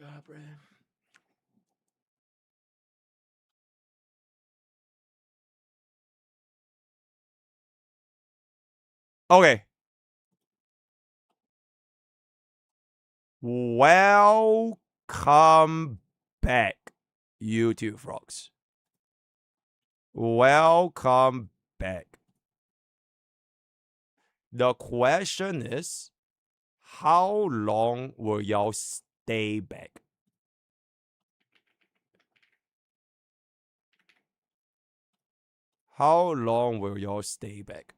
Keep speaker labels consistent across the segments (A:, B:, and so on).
A: God, bro. Okay. Welcome back, YouTube frogs. Welcome back. The question is, how long will y'all stay back? How long will y'all stay back?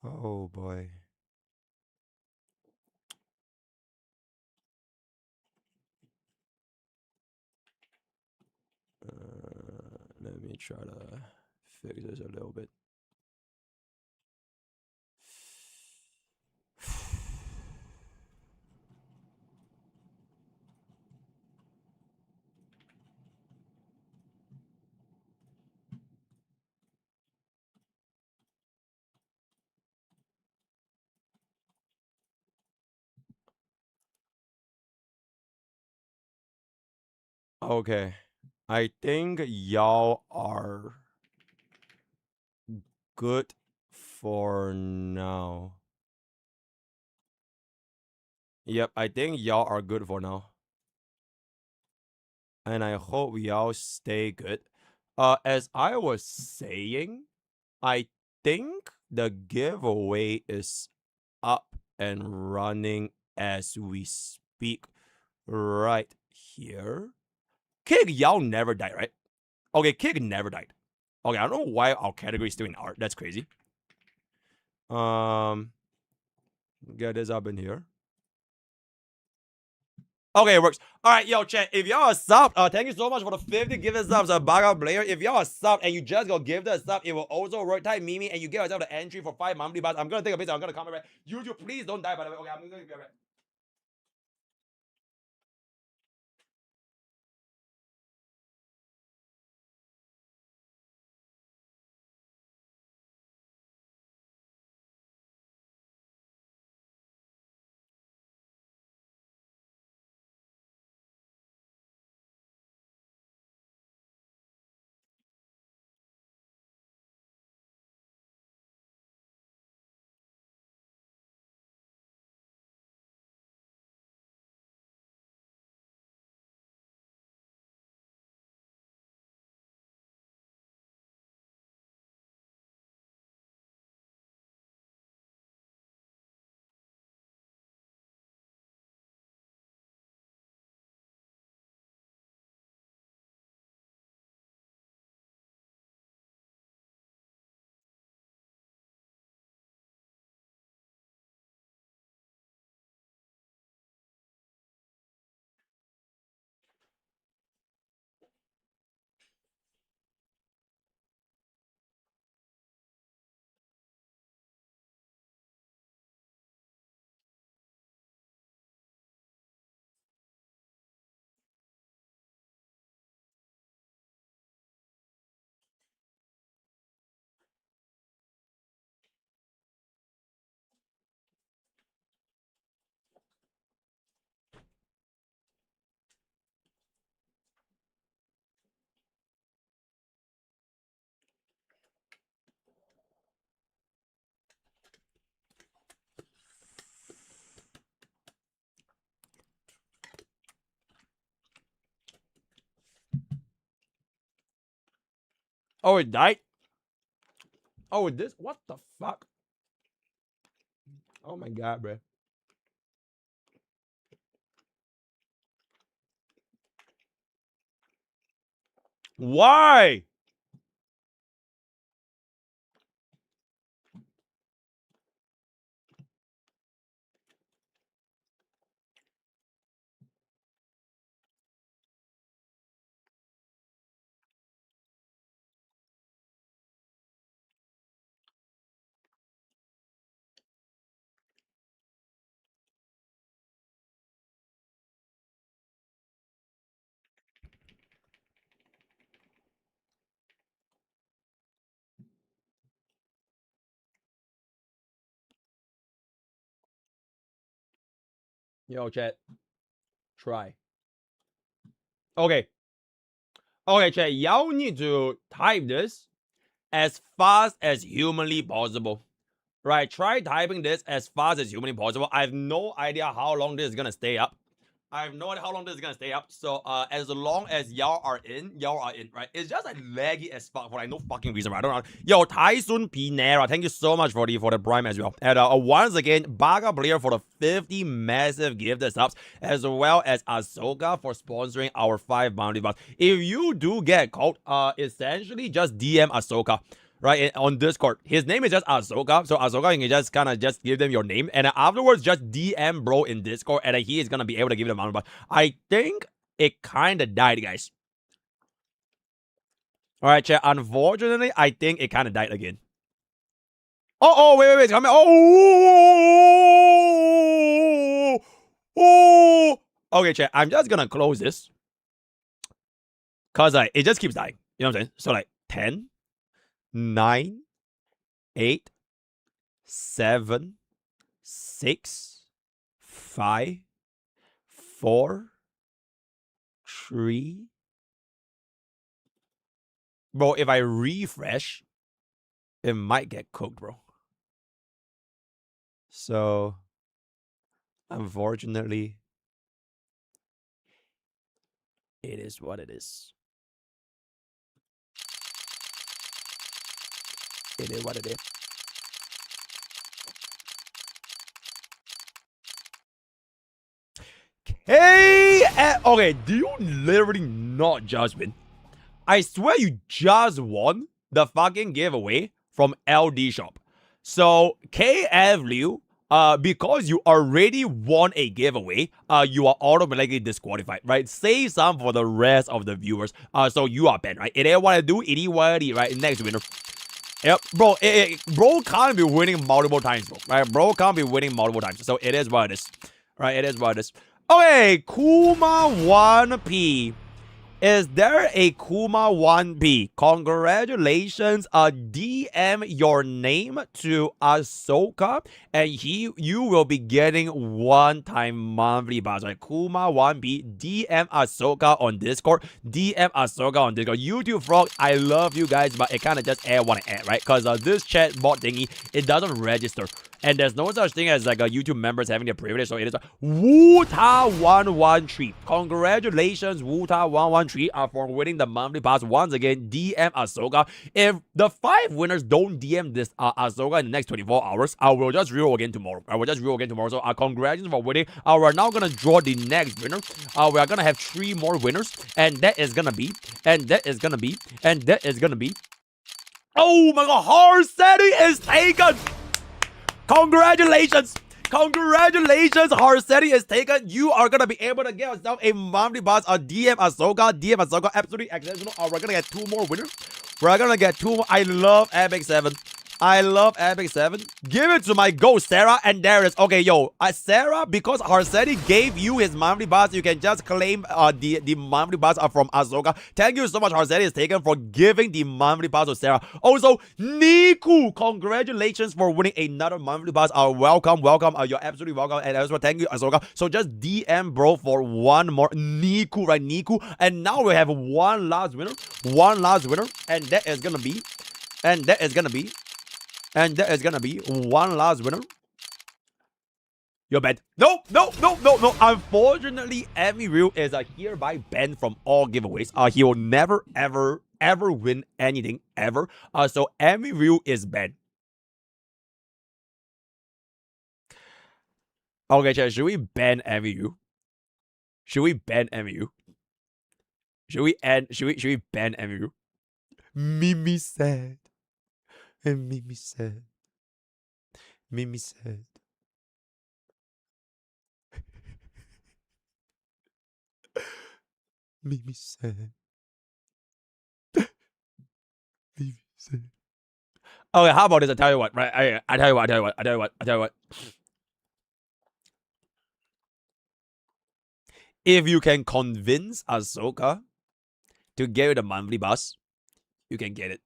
A: Oh boy. Let me try to fix this a little bit. Okay. I think y'all are good for now. Yep, I think y'all are good for now. And I hope y'all stay good. As I was saying, I think the giveaway is up and running as we speak right here. Kig, y'all never died, right? Okay, Kig never died. Okay, I don't know why our category is still in art. That's crazy. Get this up in here. Okay, it works. All right, yo, chat. If y'all are subbed, thank you so much for the 50 gifted subs, Baga player. If y'all are subbed and you just go give the sub, it will also rotate Mimi and you get yourself the entry for 5 monthly bars. I'm gonna take a picture. I'm gonna comment right. YouTube, please don't die, by the way. Okay, I'm gonna get right. Oh, it died? Oh, this? What the fuck? Oh my god, bro. Why? Yo, chat. Try. Okay. Okay, chat. Y'all need to type this as fast as humanly possible. Right? Try typing this as fast as humanly possible. I have no idea how long this is gonna stay up. I have no idea how long this is gonna stay up. So as long as y'all are in, right? It's just like laggy as fuck for like no fucking reason. Right? I don't know. Yo, Tyson Pinera, thank you so much for the prime as well. And once again, Baga Blair for the 50 massive gifted subs, as well as Ahsoka for sponsoring our 5 bounty bots. If you do get caught, essentially just DM Ahsoka. Right, on Discord. His name is just Ahsoka. So Ahsoka, you can just kind of just give them your name. And afterwards, just DM bro in Discord. And he is going to be able to give them out. But I think it kind of died, guys. All right, chat. Unfortunately, I think it kind of died again. Oh, wait. Come here. Oh. Okay, chat. I'm just going to close this. Because it just keeps dying. You know what I'm saying? So like 10. 9, 8, 7, 6, 5, 4, 3. Bro, if I refresh, it might get cooked, bro. So, unfortunately, it is what it is. It is what it is. Okay, do you literally not just win? I swear you just won the fucking giveaway from LD Shop. So, KF Liu, because you already won a giveaway, you are automatically disqualified, right? Save some for the rest of the viewers. So you are banned, right? It ain't what I do, it is what it is, right? Next winner. Yep, bro, bro can't be winning multiple times, bro, right? Bro can't be winning multiple times, so it is what it is, right? It is what it is. Okay, Kuma 1P. Is there a Kuma 1P? Congratulations. DM your name to Ahsoka, and you will be getting one-time monthly bots. Right? Kuma 1P. DM Ahsoka on Discord. DM Ahsoka on Discord. YouTube Frog, I love you guys, but it kind of just want to add, right? Because this chat bot thingy, it doesn't register. And there's no such thing as like a YouTube members having the privilege, so it is Wuta113. Congratulations, Wuta113, for winning the monthly pass. Once again, DM Ahsoka. If the 5 winners don't DM this Ahsoka in the next 24 hours, I will just reroll again tomorrow. So congratulations for winning. We're now gonna draw the next winner. We are gonna have 3 more winners, and that is gonna be. Oh my god, Harsetti is taken! Congratulations! Harsetti is taken. You are gonna be able to get yourself a monthly boss on DM Ahsoka. Absolutely exceptional. We're gonna get 2 more winners. We're gonna get 2 more. I love Epic 7. Give it to my ghost, Sarah. And there it is. Okay, yo, Sarah, because Harsetti gave you his monthly boss, you can just claim the monthly boss from Ahsoka. Thank you so much, Harsetti is taken, for giving the monthly boss to Sarah. Also, Niku, congratulations for winning another monthly boss. Welcome. You're absolutely welcome. And also, thank you, Ahsoka. So just DM bro for 1 more. Niku, right? Niku. And now we have one last winner. And that is gonna be. One last winner. You're banned. No. Unfortunately, Emiru is hereby banned from all giveaways. He will never, ever win anything, ever. So Emiru is banned. Okay, chat, should we ban Emiru? Should we ban Emiru? Mimi said. And Mimi said. Mimi said. Okay, how about this? I tell you what, right? I tell you what. If you can convince Ahsoka to get you the monthly boss, you can get it.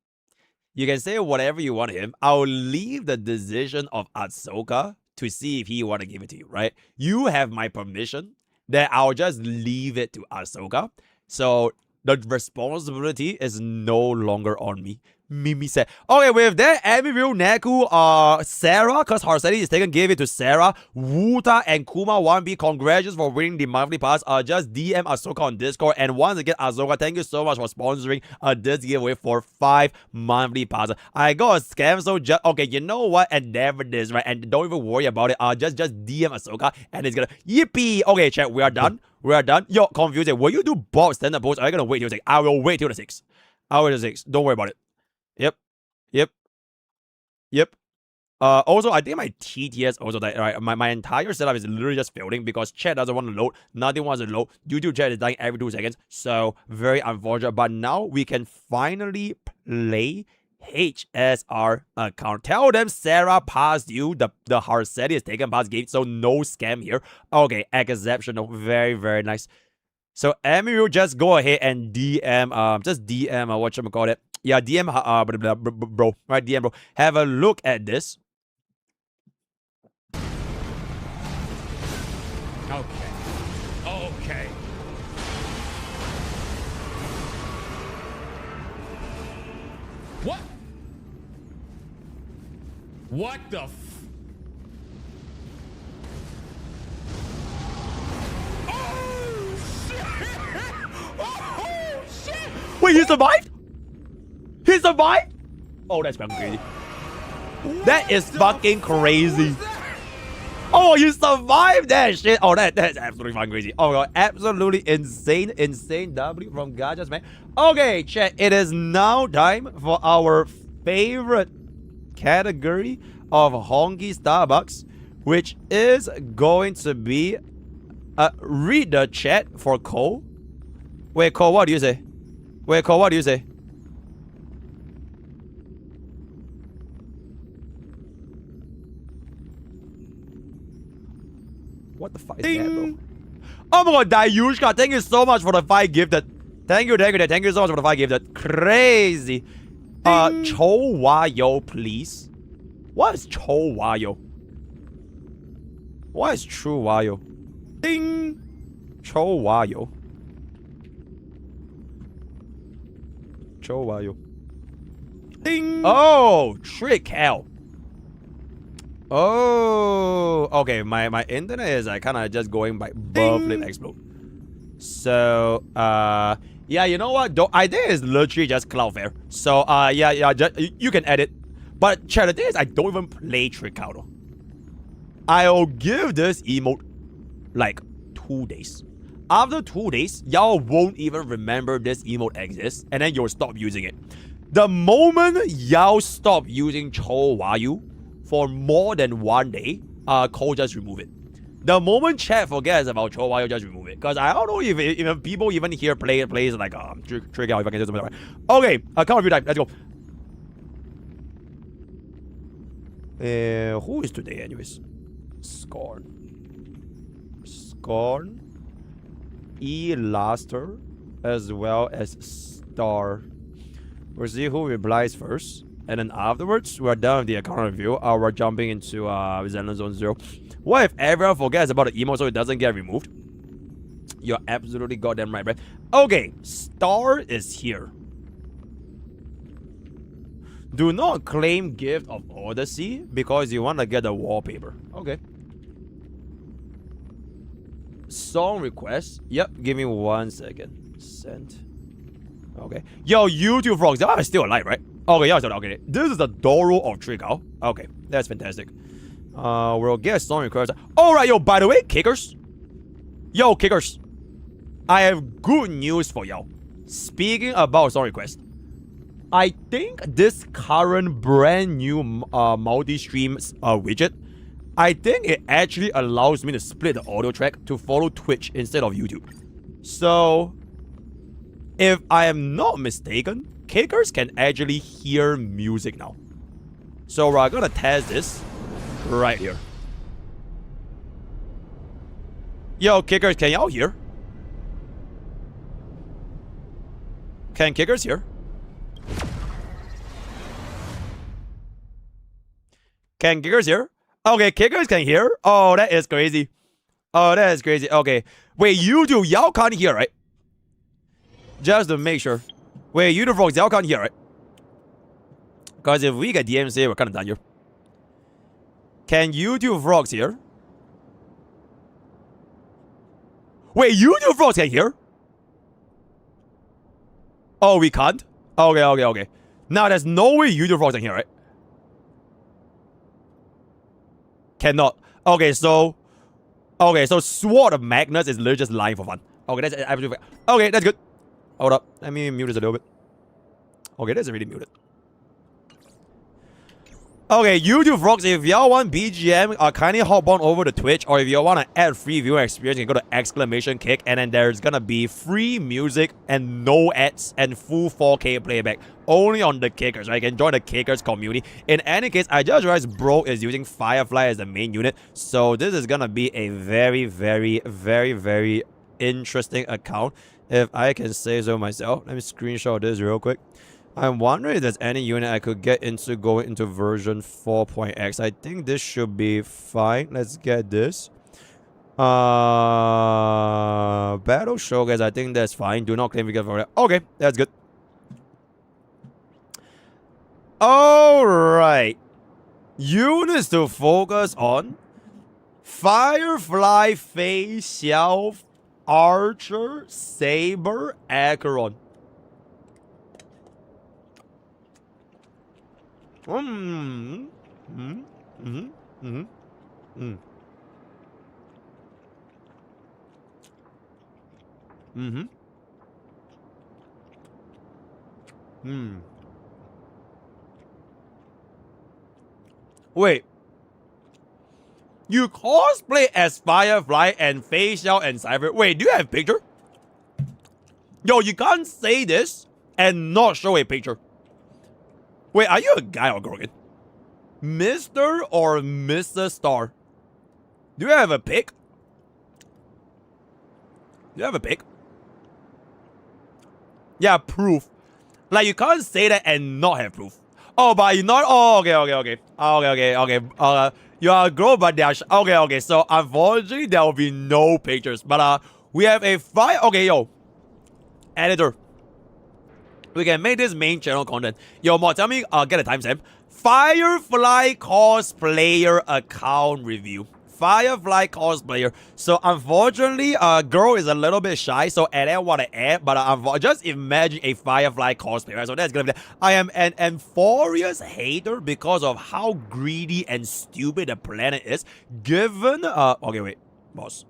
A: You can say whatever you want to him. I'll leave the decision of Ahsoka to see if he want to give it to you, right? You have my permission that I'll just leave it to Ahsoka. So the responsibility is no longer on me. Mimi said, okay, with that, Emiru, Neku, Sarah, because Harseti is taken, give it to Sarah. Wuta and Kuma 1B, congratulations for winning the monthly pass. Just DM Ahsoka on Discord. And once again, Ahsoka, thank you so much for sponsoring this giveaway for 5 monthly passes. I got a scam, so just, okay, you know what? Endeavor this, right? And don't even worry about it. Just DM Ahsoka, and it's gonna, yippee. Okay, chat, we are done. We are done. Yo, confusing. Will you do Bob standard post? Are you gonna wait till the 6? I will wait till the 6. I'll wait till the 6. Don't worry about it. Yep. Also, I think my TTS also died. Right, my entire setup is literally just failing because chat doesn't want to load. Nothing wants to load. YouTube chat is dying every 2 seconds. So very unfortunate. But now we can finally play HSR account. Tell them Sarah passed you. The Harseti is taken past game. So no scam here. Okay, exceptional. Very, very nice. So Emiru, just go ahead and DM, whatchamacallit. Yeah, DM, bro, right, DM, bro. Have a look at this.
B: Okay. What? What the f... Oh, shit! Oh, shit!
A: Wait, he survived? He survived? Oh, that's fucking crazy. That is fucking crazy. Oh, you survived that shit. Oh, that's absolutely fucking crazy. Oh, God, absolutely insane W from Gajas, man. Okay, chat, it is now time for our favorite category of Honky Starbucks, which is going to be read the chat for Cole. Wait, Cole, what do you say? What the fuck is that, bro? Oh my God, Dayushka, thank you so much for the 5 gifted. Thank you so much for the 5 gifted. Crazy. Chowayo, please. What is Chowayo? What is True Wayo? Ding. Chowayo. Ding. Oh, Trick Hell. Oh, okay. My internet is kind of just going by flip explode. So, yeah, you know what? I think it's literally just Cloudflare. So, yeah, you can edit. But chat, the thing is, I don't even play Trick Out. I'll give this emote like 2 days. After 2 days, y'all won't even remember this emote exists, and then you'll stop using it. The moment y'all stop using Cho Wayu for more than 1 day, Cole just remove it. The moment chat forgets about Cho Wayu, just remove it. Because I don't know if even people even here plays like Trick Out if I can do something like that. Okay, count review time. Let's go. Who is today anyways? Scorn, Elaster, as well as Star. We'll see who replies first. And then afterwards, we're done with the account review. We're jumping into Zenland Zone 0. What if everyone forgets about the emo so it doesn't get removed? You're absolutely goddamn right, right? Okay, Star is here. Do not claim gift of Odyssey because you want to get the wallpaper. Okay. Song request. Yep, give me 1 second. Sent. Okay. Yo, YouTube frogs. Y'all are still alive, right? Okay, y'all still alive. Okay. This is the Doro of Trickle. Okay, that's fantastic. We'll get a song request. Alright, yo, by the way, kickers. Yo, kickers. I have good news for y'all. Speaking about song request. I think this current brand new multi-stream widget, I think it actually allows me to split the audio track to follow Twitch instead of YouTube. So, if I am not mistaken, kickers can actually hear music now. So we're gonna test this right here. Yo, kickers, can y'all hear? Can kickers hear? Can kickers hear? Okay, kickers can hear. Oh, that is crazy. Oh, that is crazy. Okay. Wait, YouTube, y'all can't hear, right? Just to make sure. Wait, YouTube vlogs, y'all can't hear, right? Because if we get DMCA, we're kind of done here. Can YouTube vlogs hear? Wait, YouTube vlogs can hear? Oh, we can't? Okay. Now, there's no way YouTube vlogs can hear, right? Cannot. Okay, so Sword of Magnus is literally just lying for fun. Okay, that's absolutely fine. Okay, that's good. Hold up. Let me mute this a little bit. Okay, that's already muted. Okay, YouTube vlogs, if y'all want BGM, kindly hop on over to Twitch, or if y'all want to add free viewing experience, you can go to exclamation kick, and then there's gonna be free music and no ads and full 4K playback only on the kickers, right? You can join the kickers community. In any case, I just realized bro is using Firefly as the main unit, so this is gonna be a very, very, very, very interesting account, if I can say so myself. Let me screenshot this real quick. I'm wondering if there's any unit I could get into going into version 4.x. I think this should be fine. Let's get this. Battle Shoguns, I think that's fine. Do not claim we get for it. Okay, that's good. Alright. Units to focus on. Firefly, Fei Xiao, Archer, Saber, Acheron. Mm-hmm. Wait. You cosplay as Firefly and Fei Xiao and Cyber. Wait, do you have a picture? Yo, you can't say this and not show a picture. Wait, are you a guy or girl again? Mr. or Mrs. Star? Do you have a pic? Do you have a pic? Yeah, proof. Like, you can't say that and not have proof. Oh, but you're not. Oh, okay. You are a girl, but they are. Okay. So, unfortunately, there will be no pictures. But, we have a file. Okay, yo. Editor. We can make this main channel content. Yo, Mo, tell me, get a timestamp. Firefly cosplayer account review. Firefly cosplayer. So, unfortunately, girl is a little bit shy, so I don't want to add, but just imagine a Firefly cosplayer. So, that's gonna be that. I am an Amphorius hater because of how greedy and stupid the planet is, given, okay, wait, boss.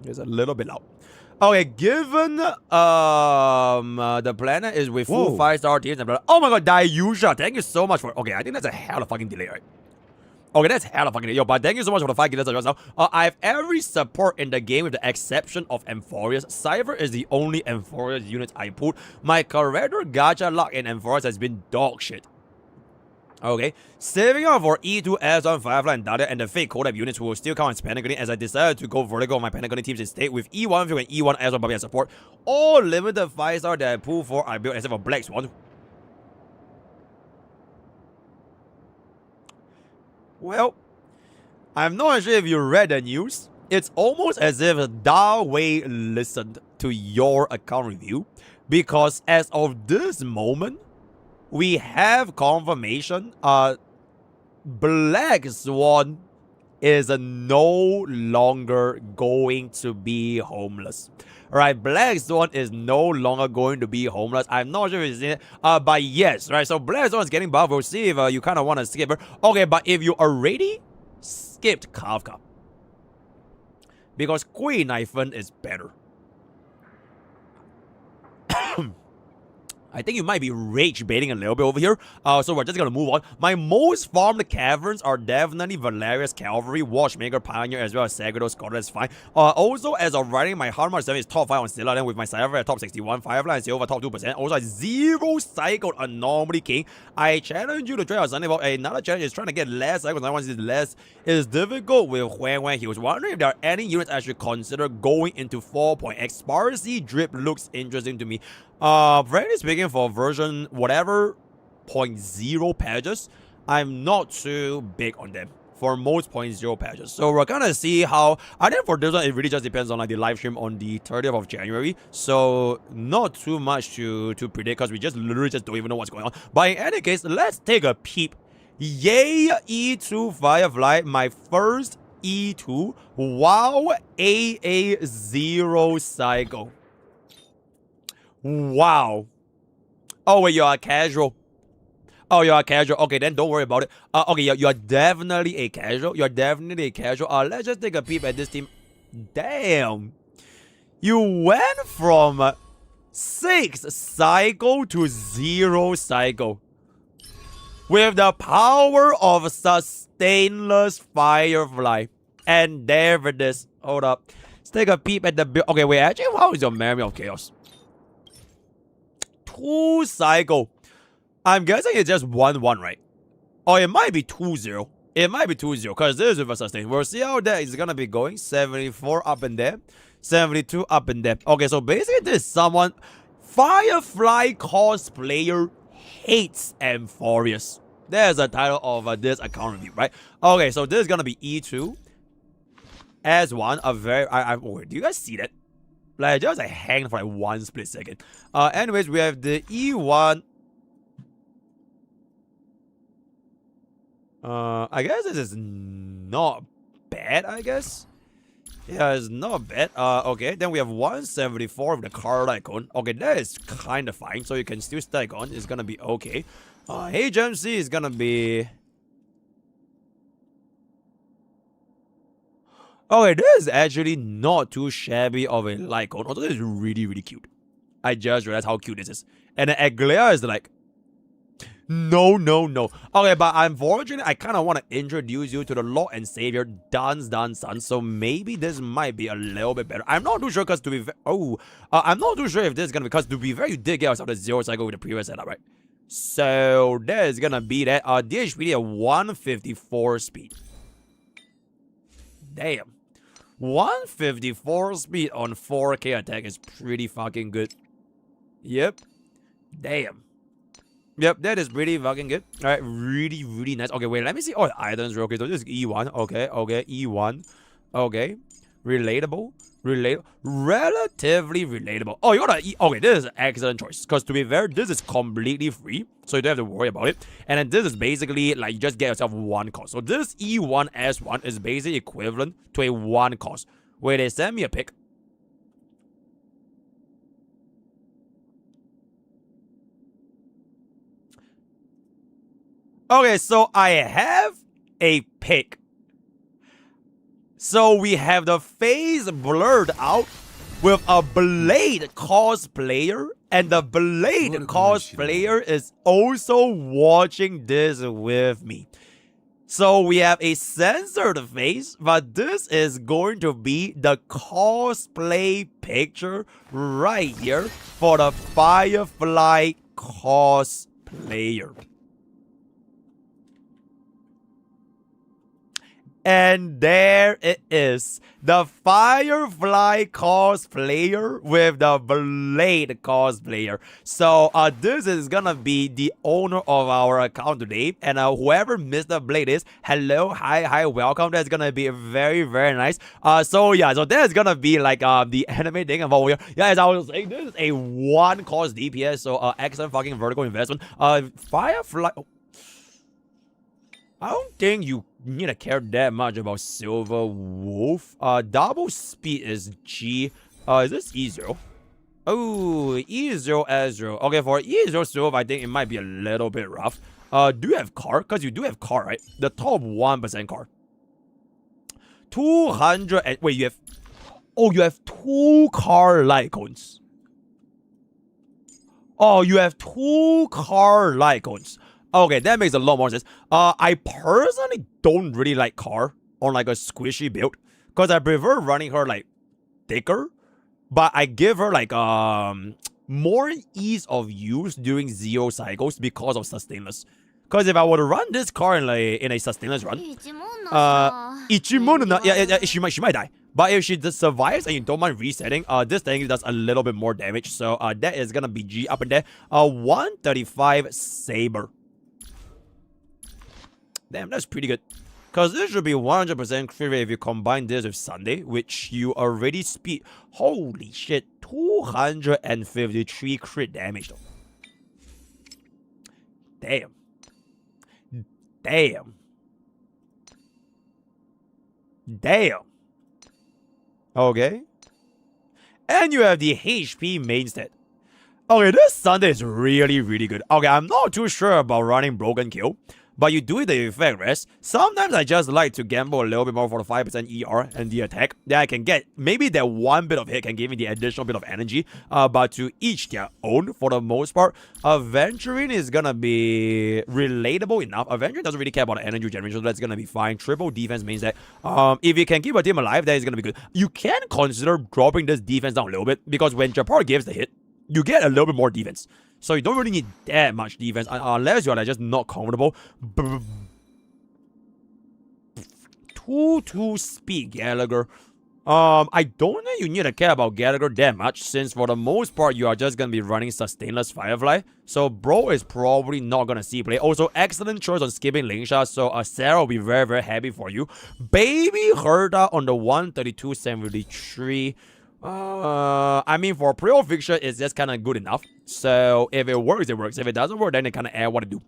A: It's a little bit loud. Okay, given the planet is with full 5-star teams and blah, blah. Oh my god, Dayusha, thank you so much for. Okay, I think that's a hell of fucking delay, right? Okay, that's hell of fucking delay. Yo, but thank you so much for the 5 kills just now. I have every support in the game with the exception of Amphorius. Cypher is the only Amphorius unit I pulled. My character gacha luck in Amphorius has been dog shit. Okay, saving up for E2 S1 Firefly and Dahlia and the fake Kodab units who will still count as Pentagon as I decided to go vertical on my Pentagon teams instead with E1 Fuel and E1 S1 Bobby as support. All limited 5-star that I pulled for I built except for Black Swan. Well, I'm not sure if you read the news. It's almost as if Darway listened to your account review because as of this moment, we have confirmation. Black Swan is no longer going to be homeless. Right, Black Swan is no longer going to be homeless. I'm not sure if it's in it, but yes, right. So Black Swan is getting buffed. We'll see if you kind of want to skip her. Okay, but if you already skipped Kafka, because Queen Iphone is better. I think you might be rage baiting a little bit over here. So we're just gonna move on. My most farmed caverns are definitely Valerius Cavalry, Watchmaker, Pioneer, as well as Sagado, Scholar. That's fine. Also, as of writing, my Hard Mark 7 is top 5 on Scylla, then with my Cypher at top 61, Firefly and Silver top 2%. Also, 0 Cycle Anomaly King. I challenge you to try out something about another challenge is trying to get less cycles. I want to see less. It's difficult with Huan. He was wondering if there are any units I should consider going into 4.x. Sparcy Drip looks interesting to me. Frankly speaking, for version whatever 0.0 patches, I'm not too big on them for most 0.0 patches. So we're gonna see how, I think for this one, it really just depends on like the live stream on the 30th of January. So not too much to predict because we just literally just don't even know what's going on. But in any case, let's take a peep. Yay, E2 Firefly, my first E2. Wow, AA0 Cycle. Wow. Oh wait, you're a casual. Oh, you're a casual. Okay, then don't worry about it. Okay, you're definitely a casual. You're definitely a casual. Let's just take a peep at this team. Damn. You went from 6 cycle to 0 cycle. With the power of sustainless Firefly. And there it is. Hold up. Let's take a peep at the build. Okay, wait, actually, how is your Memory of Chaos? 2 cycle. I'm guessing it's just 1-1, right? Or it might be 2-0. It might be 2-0, because this is with a sustain. We'll see how that is going to be going. 74 up and there. 72 up and there. Okay, so basically this is someone... Firefly cosplayer hates Amphorius. There's the title of this account review, right? Okay, so this is going to be E2. As one, a very... wait, do you guys see that? Like, just like hang for like 1 split second. Anyways, we have the E1... I guess this is not bad, I guess. Yeah, it's not bad. Okay, then we have 174 with the card icon. Okay, that is kind of fine, so you can still stack on. It's gonna be okay. HMC is gonna be... Okay, this is actually not too shabby of a Lycon, although this is really, really cute. I just realized how cute this is. And the Aglea is like... No. Okay, but unfortunately, I kind of want to introduce you to the Lord and Savior, Dan's Son. So maybe this might be a little bit better. I'm not too sure because to be... I'm not too sure if this is going to be... Because to be fair, you did get yourself the 0 cycle with the previous setup, right? So that is going to be that. DHPD at 154 speed. Damn. 154 speed on 4K attack is pretty fucking good. Yep. Damn. Yep, that is pretty fucking good. Alright, really, really nice. Okay, wait, let me see all the items real quick. So this is E1. Okay, E1. Okay. Relatable. Relatively relatable. Oh, you got to okay, this is an excellent choice. Because to be fair, this is completely free. So you don't have to worry about it. And then this is basically like you just get yourself 1 cost. So this E1S1 is basically equivalent to a 1 cost. Where they send me a pic. Okay, so I have a pic. So we have the face blurred out with a Blade cosplayer. And the Blade cosplayer is also watching this with me. So we have a censored face, but this is going to be the cosplay picture right here for the Firefly cosplayer. And there it is. The Firefly cosplayer with the Blade cosplayer. So this is gonna be the owner of our account today. And whoever Mr. Blade is, hello, hi, welcome. That's gonna be very, very nice. So yeah, so that's gonna be like the anime thing about here. Yeah, as I was saying, this is a 1 cost DPS. So excellent fucking vertical investment. Firefly... I don't think you need to care that much about Silver Wolf. Double speed is G. Is this E0? Oh, E0 S0. Okay, for E0 Silver, I think it might be a little bit rough. Do you have car? Because you do have car, right? The top 1% car. 200 and... Wait, you have... Oh, you have 2 car Lycons. Oh, you have 2 car Lycons. Okay, that makes a lot more sense. I personally don't really like Car on like a squishy build. Because I prefer running her like thicker. But I give her like more ease of use during 0 cycles because of sustainless. Because if I were to run this car in a sustainless run, Ichimono, yeah, she might die. But if she just survives and you don't mind resetting, this thing does a little bit more damage. So that is gonna be G up in there. 135 Saber. Damn, that's pretty good. Because this should be 100% crit rate if you combine this with Sunday, which you already speed. Holy shit, 253 crit damage though. Damn. Damn. Damn. Okay. And you have the HP main stat. Okay, this Sunday is really, really good. Okay, I'm not too sure about running Broken Kill, but you do the effect rest. Sometimes I just like to gamble a little bit more for the 5% ER and the attack. Then I can get, maybe that one bit of hit can give me the additional bit of energy. But to each their own for the most part. Aventuring is gonna be relatable enough. Aventuring doesn't really care about the energy generation, so that's gonna be fine. Triple defense means that if you can keep a team alive, that is gonna be good. You can consider dropping this defense down a little bit, because when Japar gives the hit, you get a little bit more defense. So you don't really need that much defense unless you're like just not comfortable. 2-2 speed Gallagher. I don't think you need to care about Gallagher that much, since for the most part you are just gonna be running Sustainless Firefly. So bro is probably not gonna see play. Also, excellent choice on skipping Lingsha, so Sarah will be very, very happy for you. Baby Herda on the 132.73. I mean, for Pure Fiction, it's just kind of good enough. So if it works, it works. If it doesn't work, then they kind of add what to do.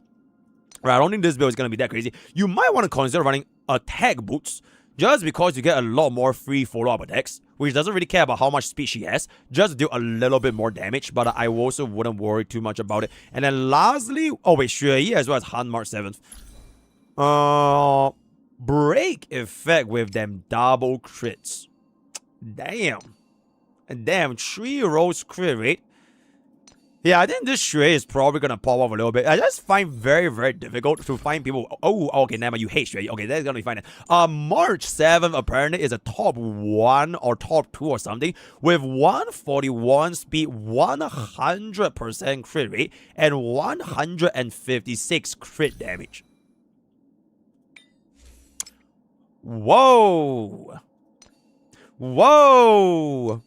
A: Right, I don't think this build is going to be that crazy. You might want to consider running attack boots, just because you get a lot more free follow-up attacks, which doesn't really care about how much speed she has, just to do a little bit more damage, but I also wouldn't worry too much about it. And then lastly, oh wait, Shui as well as Han March 7th. Break effect with them double crits. Damn. And damn, 3 rolls crit rate. Yeah, I think this Shui is probably gonna pop off a little bit. I just find very, very difficult to find people. Oh, okay, never. You hate Shui. Okay, that's gonna be fine. March 7th apparently is a top 1 or top 2 or something with 141 speed, 100% crit rate, and 156 crit damage. Whoa! Whoa!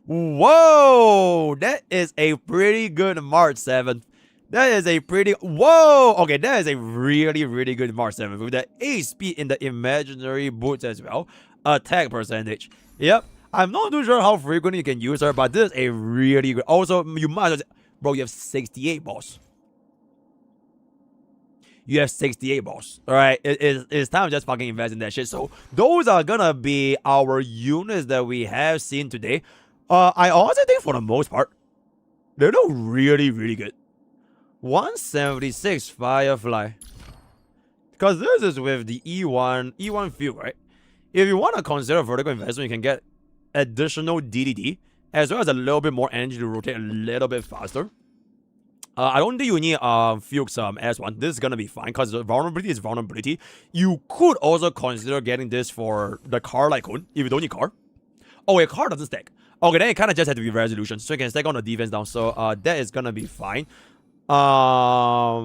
A: Whoa! That is a pretty good March 7th. That is a pretty... Whoa! Okay, that is a really, really good March 7th. With the 8 speed in the imaginary boots as well. Attack percentage. Yep. I'm not too sure how frequently you can use her, but this is a really good... Also, you might as well... Bro, you have 68 balls. You have 68 balls. Alright, it's time to just fucking invest in that shit. So, those are gonna be our units that we have seen today. I also think for the most part, they look really, really good. 176 Firefly. Because this is with the E1 field, right? If you want to consider vertical investment, you can get additional DDD, as well as a little bit more energy to rotate a little bit faster. I don't think you need Fuchs S1. This is gonna be fine, because vulnerability is vulnerability. You could also consider getting this for the car Lycone, if you don't need car. Oh, a car doesn't stack. Okay, then it kind of just had to be resolution, so you can stack on the defense down. So that is gonna be fine. I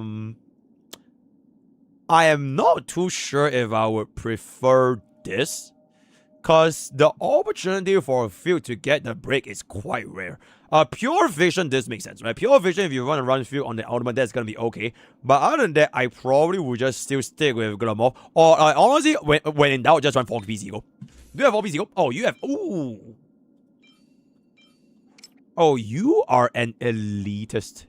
A: am not too sure if I would prefer this, because the opportunity for a field to get the break is quite rare. Pure Vision, this makes sense, right? Pure Vision, if you want to run field on the ultimate, that's gonna be okay. But other than that, I probably would just still stick with Glamorph. Or honestly, when in doubt, just run 4-piece Eagle. Do you have 4-piece Eagle? Oh, you have... Ooh. Oh, you are an elitist.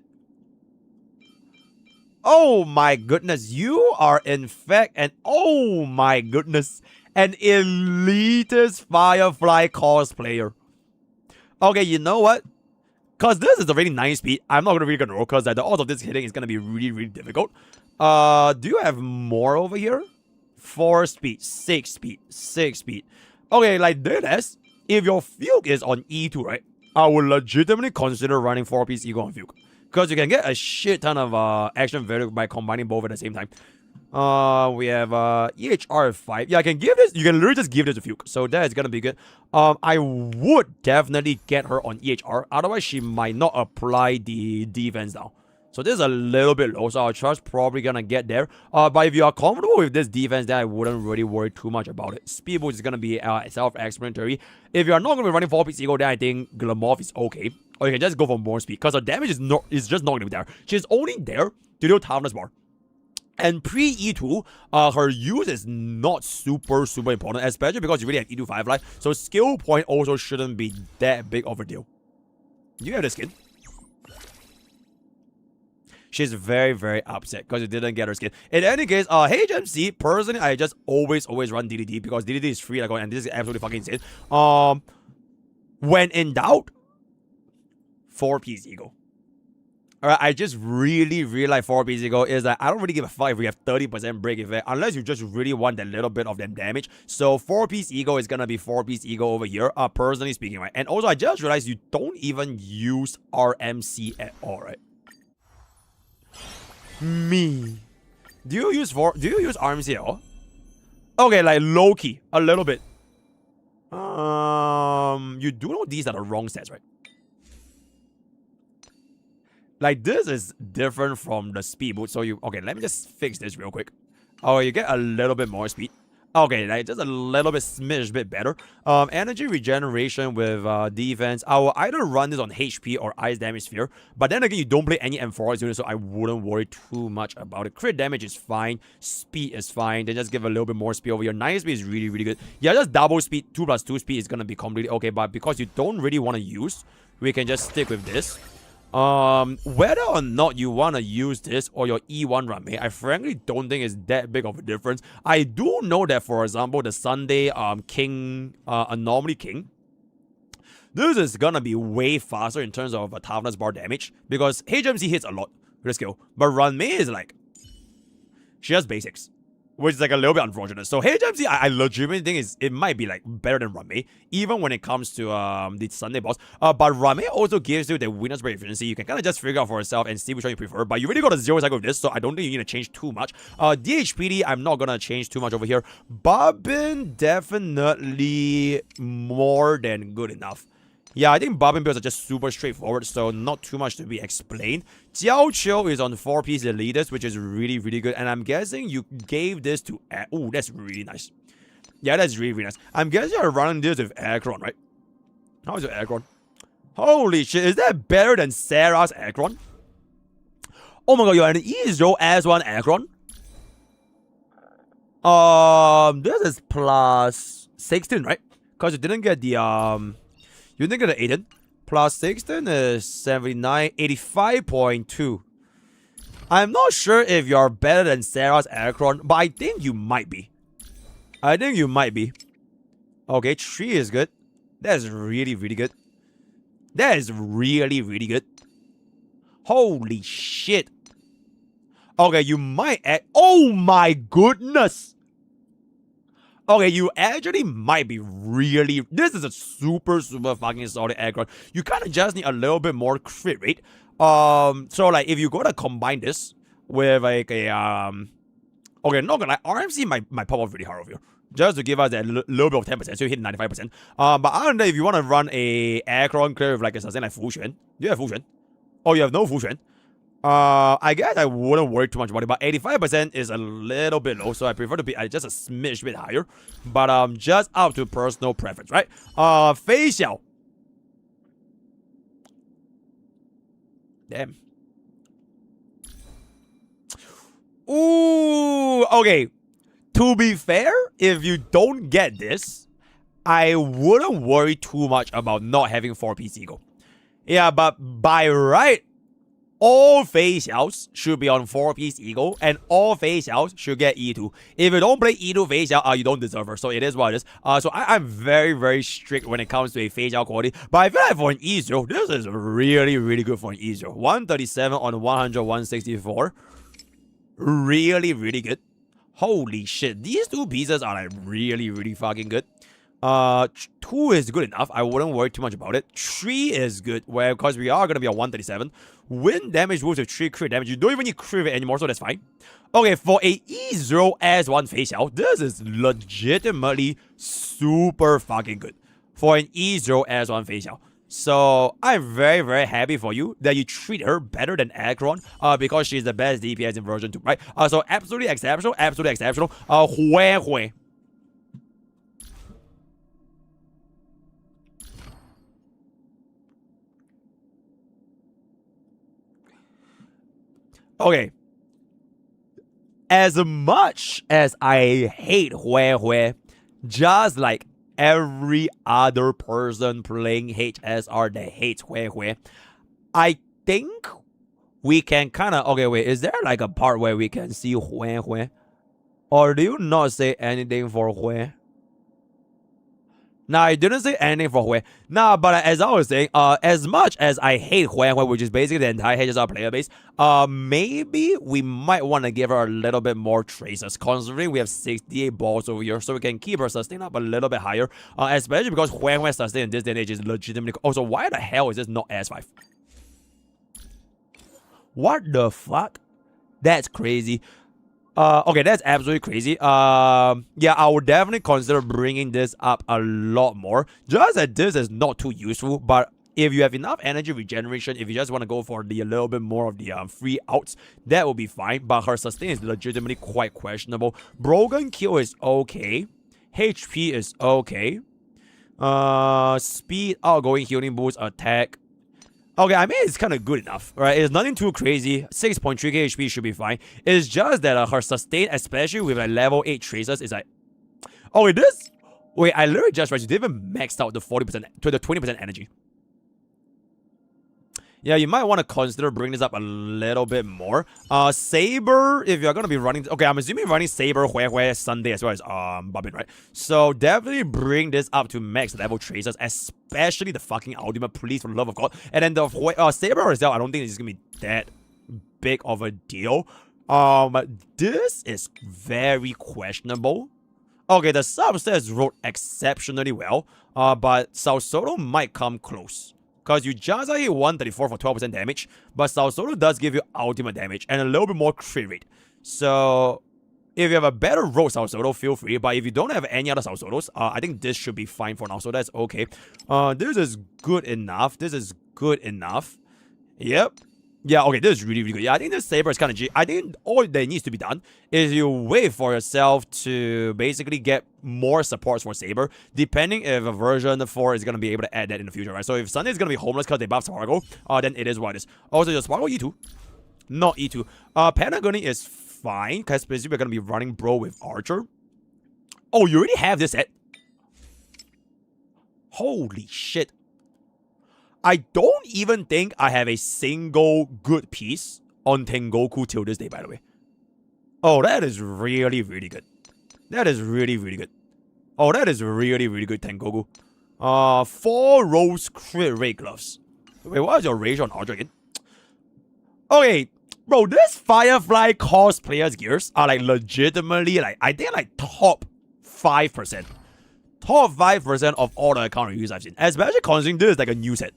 A: Oh my goodness, you are in fact an... Oh my goodness, an elitist Firefly cosplayer. Okay, you know what? Because this is a really nice speed, I'm not really gonna roll, because the odds of this hitting is gonna be really, really difficult. Do you have more over here? 4 speed, 6 speed, 6 speed. Okay, like this, if your Fuke is on E2, right? I would legitimately consider running 4-piece Eagle on Fuke, because you can get a shit ton of action value by combining both at the same time. We have EHR 5. Yeah, I can give this. You can literally just give this to Fuke, so that is gonna be good. I would definitely get her on EHR. Otherwise, she might not apply the defense now. So this is a little bit low, so our trust probably gonna get there. But if you are comfortable with this defense, then I wouldn't really worry too much about it. Speed boost is gonna be self-explanatory. If you are not gonna be running 4-piece Eagle, then I think Glamorph is okay. Or you can just go for more speed, because her damage is just not gonna be there. She's only there to do toughness bar. And pre-E2, her use is not super important, especially because you really have E2 Firefly. So skill point also shouldn't be that big of a deal. You have the skin. She's very upset because you didn't get her skin. In any case, HMC, personally, I just always run DDD because DDD is free, and this is absolutely fucking insane. When in doubt, 4-piece Eagle. Alright, I just really like 4-piece Eagle is that I don't really give a fuck if we have 30% break effect unless you just really want that little bit of them damage. So 4-piece Eagle is gonna be 4-piece Eagle over here, personally speaking, right? And also, I just realized you don't even use RMC at all, right? Me. Do you use RMC at all? Okay, like low key, a little bit. You do know these are the wrong stats, right? Like, this is different from the speed boost. So okay, let me just fix this real quick. Oh, you get a little bit more speed. Okay, like just a little bit smidge bit better. Energy regeneration with defense. I will either run this on HP or ice damage sphere. But then again, you don't play any M4 units, so I wouldn't worry too much about it. Crit damage is fine. Speed is fine. Then just give a little bit more speed over here. 9 speed is really good. Yeah, just double speed. 2+2 speed is gonna be completely okay. But because you don't really want to use, we can just stick with this. Whether or not you want to use this or your E1 run, I frankly don't think it's that big of a difference. I do know that, for example, the Sunday King, Anomaly King, this is gonna be way faster in terms of toughness bar damage because HMC hits a lot with the skill, but Run Mei is like, she has basics, which is like a little bit unfortunate. So HMC, I legitimately think it might be like better than Run Mei, even when it comes to the Sunday boss. But Run Mei also gives you the winner's break efficiency. You can kind of just figure out for yourself and see which one you prefer. But you really got a 0 cycle with this, so I don't think you need to change too much. DHPD, I'm not gonna change too much over here. Bobbin, definitely more than good enough. Yeah, I think Bobbin builds are just super straightforward, so not too much to be explained. Jiao Chiu is on 4-piece elitist, which is really good. And I'm guessing you gave this to... Oh, that's really nice. Yeah, that's really nice. I'm guessing you're running this with Aggron, right? How is your Aggron? Holy shit, is that better than Sarah's Aggron? Oh my god, you're an E0 S1 Aggron? This is plus 16, right? Because you didn't get the, you didn't get the Aiden. Plus 16 is 79, 85.2. I'm not sure if you're better than Sarah's Aggron, but I think you might be. Okay, 3 is good. That's really good. That is really good. Holy shit. Okay, you might add... Oh my goodness! Okay, you actually might be really... This is a super fucking solid Aggron. You kind of just need a little bit more crit rate. So like, if you go to combine this with like a... Okay, not gonna lie, RMC might pop off really hard over here. Just to give us that little bit of 10%, so you hit 95%. But other than that, if you want to run a Aggron clear with like a sustain like Fuxuan, do you have Fuxuan? Oh, you have no Fuxuan? I guess I wouldn't worry too much about it, but 85% is a little bit low, so I prefer to be just a smidge bit higher. But just up to personal preference, right? Fei Xiao. Damn. Ooh, okay. To be fair, if you don't get this, I wouldn't worry too much about not having 4-piece Eagle. Yeah, but by right, all Fei Xiaos should be on 4-piece Eagle, and all Fei Xiaos should get E2. If you don't play E2 Fei Xiao, you don't deserve her, so it is what it is. So I'm very strict when it comes to a Fei Xiao quality, but I feel like for an E0, this is really good for an E0. 137 on 100, 164. Really good. Holy shit, these two pieces are like really fucking good. 2 is good enough. I wouldn't worry too much about it. 3 is good, where because we are gonna be on 137. Wind damage boost with 3 crit damage. You don't even need crit anymore, so that's fine. Okay, for a E0 S1 Fei Xiao, this is legitimately super fucking good for an E0 S1 Fei Xiao. So I'm very happy for you that you treat her better than Aggron, because she's the best DPS in version 2, right? So absolutely exceptional. Hui. Okay. as much as I hate Hui, just like every other person playing HSR that hates Hui, I think we can kind of... Okay, wait, is there like a part where we can see Hui? Or do you not say anything for Hui? Nah, I didn't say anything for Hui. Nah, but as I was saying, as much as I hate Hui, which is basically the entire HSR player base, maybe we might want to give her a little bit more traces, considering we have 68 balls over here, so we can keep her sustain up a little bit higher, especially because Hui sustain in this day and age is legitimately... Also, why the hell is this not S5? What the fuck? That's crazy. Okay, that's absolutely crazy. Yeah, I would definitely consider bringing this up a lot more. Just that this is not too useful, but if you have enough energy regeneration, if you just want to go for a little bit more of the free outs, that will be fine. But her sustain is legitimately quite questionable. Broken kill is okay. HP is okay. Speed, outgoing healing boost, attack. Okay, I mean, it's kind of good enough, right? It's nothing too crazy. 6.3k HP should be fine. It's just that her sustain, especially with like level 8 tracers, is like... Oh, it is? Wait, I literally just realized you didn't even max out the 40% to the 20% energy. Yeah, you might want to consider bringing this up a little bit more. Saber, if you're going to be running... Okay, I'm assuming you're running Saber, Hui, Sunday, as well as Babin, right? So definitely bring this up to max level tracers, especially the fucking ultimate, please, for the love of God. And then the Saber itself, I don't think it's going to be that big of a deal. This is very questionable. Okay, the substats wrote exceptionally well, but Sao Solo might come close. Because you just hit 134 for 12% damage, but Sao Solo does give you ultimate damage and a little bit more crit rate. So, if you have a better road Sao Solo, feel free. But if you don't have any other Sao Solos, I think this should be fine for now. So that's okay. This is good enough. This is good enough. Yep. Yeah, okay, this is really, really good. Yeah, I think this Saber is kind of G. I think all that needs to be done is you wait for yourself to basically get more supports for Saber, depending if a version 4 is going to be able to add that in the future, right? So if Sunday is going to be homeless because they buff Spargo, then it is what it is. Also, the Spargo E2, not E2. Pentagonny is fine, because basically we're going to be running Bro with Archer. Oh, you already have this set? Holy shit. I don't even think I have a single good piece on Tengoku till this day, by the way. Oh, that is really, really good. That is really, really good. Oh, that is really, really good, Tengoku. 4 rose crit rate gloves. Wait, what is your ratio on Archer again? Okay, bro, this Firefly cosplayers gears are like legitimately like, I think like top 5%. Top 5% of all the account reviews I've seen. Especially considering this is like a new set.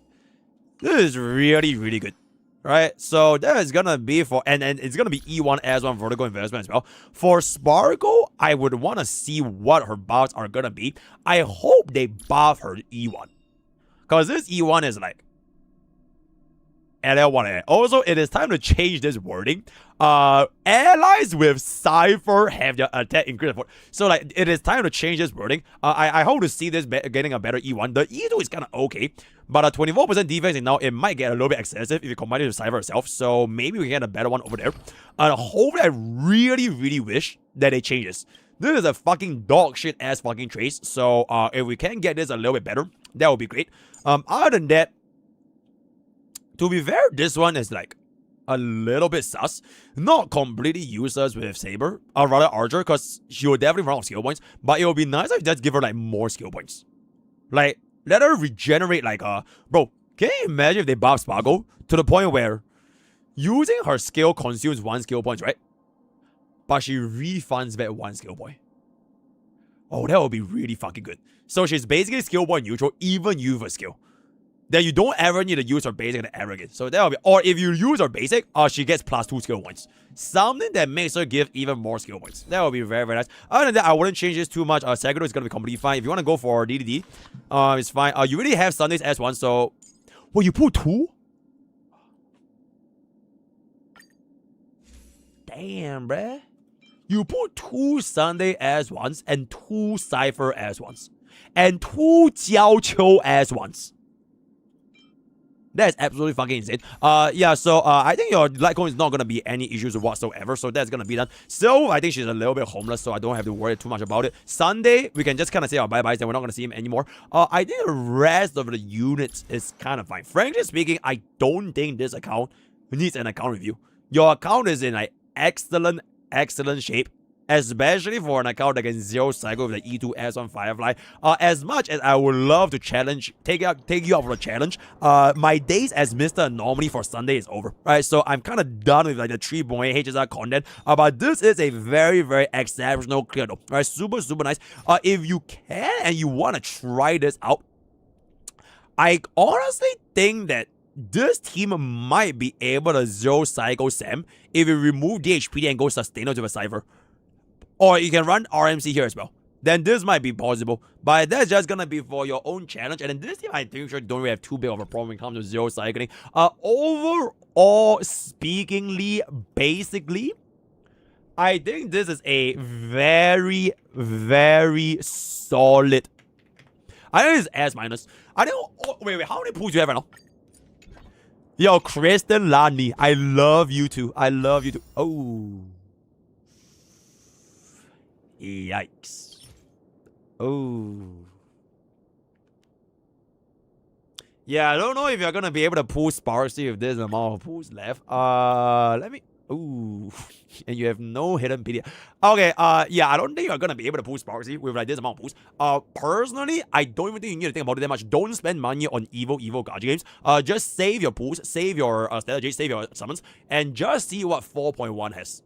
A: This is really, really good, right? So that is gonna be for, and it's gonna be E1 as one vertical investment as well. For Sparkle, I would want to see what her buffs are gonna be. I hope they buff her E1, because this E1 is like LL1A. Also, it is time to change this wording. Allies with Cypher have their attack increased. So, like, it is time to change this wording. I hope to see this getting a better E1. The E2 is kind of okay, but a 24% defense, and now it might get a little bit excessive if you combine it with Cypher itself. So, maybe we get a better one over there. Hopefully, I really, really wish that they change this. This is a fucking dog shit ass fucking trace. So, if we can get this a little bit better, that would be great. Other than that, to be fair, this one is like a little bit sus. Not completely useless with Saber, or rather Archer, because she will definitely run out of skill points. But it would be nice if you just give her like more skill points. Like, let her regenerate like bro, can you imagine if they buff Spargo to the point where using her skill consumes 1 skill point, right? But she refunds back 1 skill point. Oh, that would be really fucking good. So she's basically skill point neutral, even you with a skill. Then you don't ever need to use her basic and arrogant. So that will be, or if you use her basic, she gets +2 skill points. Something that makes her give even more skill points. That will be very, very nice. Other than that, I wouldn't change this too much. Saguro is going to be completely fine. If you want to go for DDD, it's fine. You already have Sunday's S1, so... Well, you put 2? Damn, bruh. You put 2 Sunday S1s and 2 Cypher S1s. And 2 Jiao Qiu S1s. That's absolutely fucking insane. Yeah, so I think your Litecoin is not gonna be any issues whatsoever, so that's gonna be done. So I think she's a little bit homeless, so I don't have to worry too much about it. Sunday, we can just kind of say our bye-byes and we're not gonna see him anymore. I think the rest of the units is kind of fine. Frankly speaking, I don't think this account needs an account review. Your account is in like excellent shape. Especially for an account that can zero cycle with the E2S on Firefly. As much as I would love to take you out for a challenge, my days as Mr. Anomaly for Sunday is over. Right, so I'm kind of done with like the 3.8 HSR content. But this is a very exceptional clear though. Right, super nice. If you can and you want to try this out, I honestly think that this team might be able to zero cycle Sam if you remove DHPD and go sustainer to a Cypher. Or you can run RMC here as well. Then this might be possible. But that's just gonna be for your own challenge. And then this team, I think, don't really have too big of a problem when it comes to zero cycling. Overall, speakingly, basically, I think this is a very solid. I think it's S minus. I think. Oh, wait, how many pools do you have right now? Yo, Kristen Lani, I love you too. I love you too. Oh. Yikes. Oh. Yeah, I don't know if you're gonna be able to pull Sparksy with this amount of pulls left. Let me. Ooh. And you have no hidden PD. Okay, yeah, I don't think you're gonna be able to pull Sparksy with like this amount of pulls. Personally, I don't even think you need to think about it that much. Don't spend money on evil gacha games. Just save your pulls, save your strategies, save your summons, and just see what 4.1 has.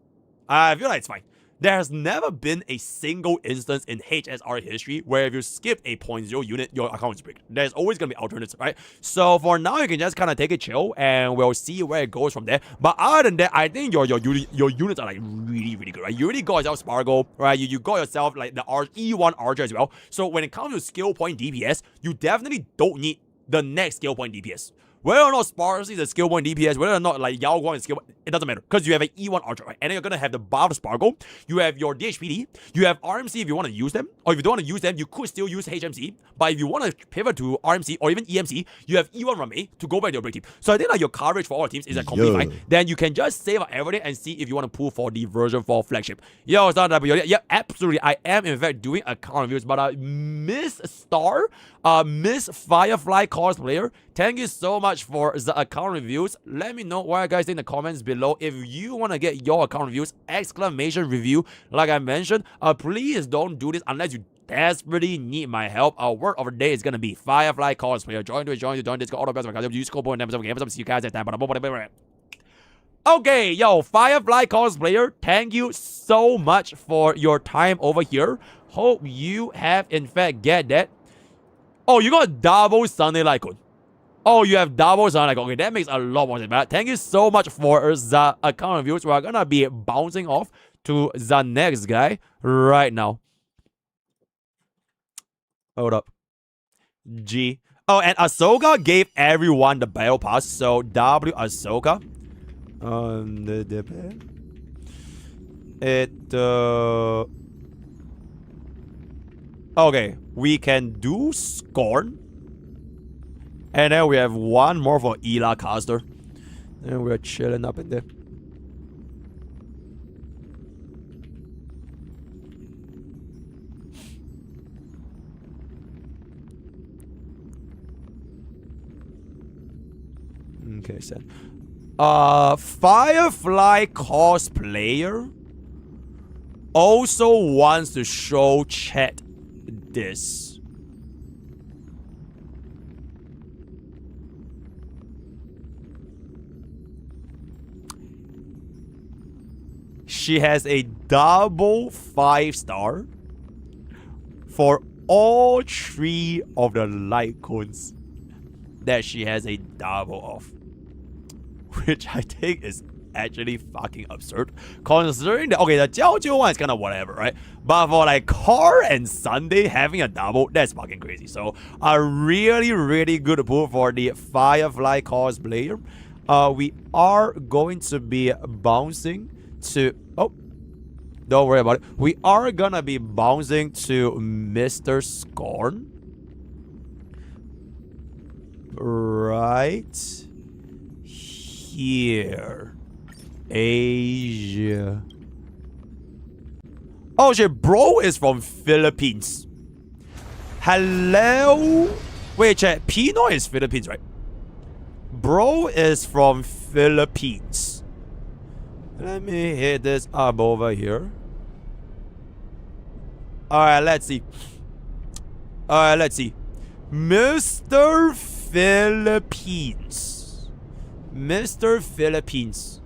A: I feel like it's fine. There has never been a single instance in HSR history where if you skip a 0.0 unit, your account is bricked. There's always going to be alternatives, right? So for now, you can just kind of take it chill and we'll see where it goes from there. But other than that, I think your units are like really good, right? You already got yourself Spargo, right? You got yourself like the E1 Archer as well. So when it comes to skill point DPS, you definitely don't need the next skill point DPS. Whether or not Sparksy is a skill point DPS, whether or not like Yao Guang is skill point, it doesn't matter. Because you have an E1 Archer, right? And then you're going to have the buff Sparkle. You have your DHPD. You have RMC if you want to use them. Or if you don't want to use them, you could still use HMC. But if you want to pivot to RMC or even EMC, you have E1 Rame to go back to your break team. So I think like your coverage for all teams is completely fine. Then you can just save out everything and see if you want to pull for the version 4 flagship. Yo, it's not that, yeah, absolutely. I am in fact doing account reviews. But Miss Star, Miss Firefly cosplayer, thank you so much for the account reviews. Let me know what you guys think in the comments below. If you want to get your account reviews, exclamation review, like I mentioned, please don't do this unless you desperately need my help. Our word of the day is going to be Firefly cosplayer. Join this. All the best. Use code point. See you guys at time. Okay, yo, Firefly cosplayer, thank you so much for your time over here. Hope you have in fact get that. Oh, you got double Sunday Lycon. Oh, you have double Sunday Lycon. Okay, that makes a lot more sense. But thank you so much for the account reviews. We're gonna be bouncing off to the next guy right now. Hold up. G. Oh, and Ahsoka gave everyone the battle pass. So W Ahsoka. Okay, we can do Scorn. And then we have one more for Ela caster. And we're chilling up in there. Okay, set. Firefly cosplayer also wants to show chat this. She has a double 5-star for all 3 of the light cones that she has a double of. Which I think is actually fucking absurd. Considering that, okay, the Jiaojiu one is kind of whatever, right? But for like Car and Sunday having a double, that's fucking crazy. So a really good pull for the Firefly cosplayer. We are going to be bouncing to... Oh, don't worry about it. We are gonna be bouncing to Mr. Scorn. right here. Asia. Oh shit, bro is from Philippines. Hello? Wait, chat. Pinoy is Philippines, right? Bro is from Philippines. Let me hit this up over here. Alright, let's see. Mr. Philippines. Mr. Philippines.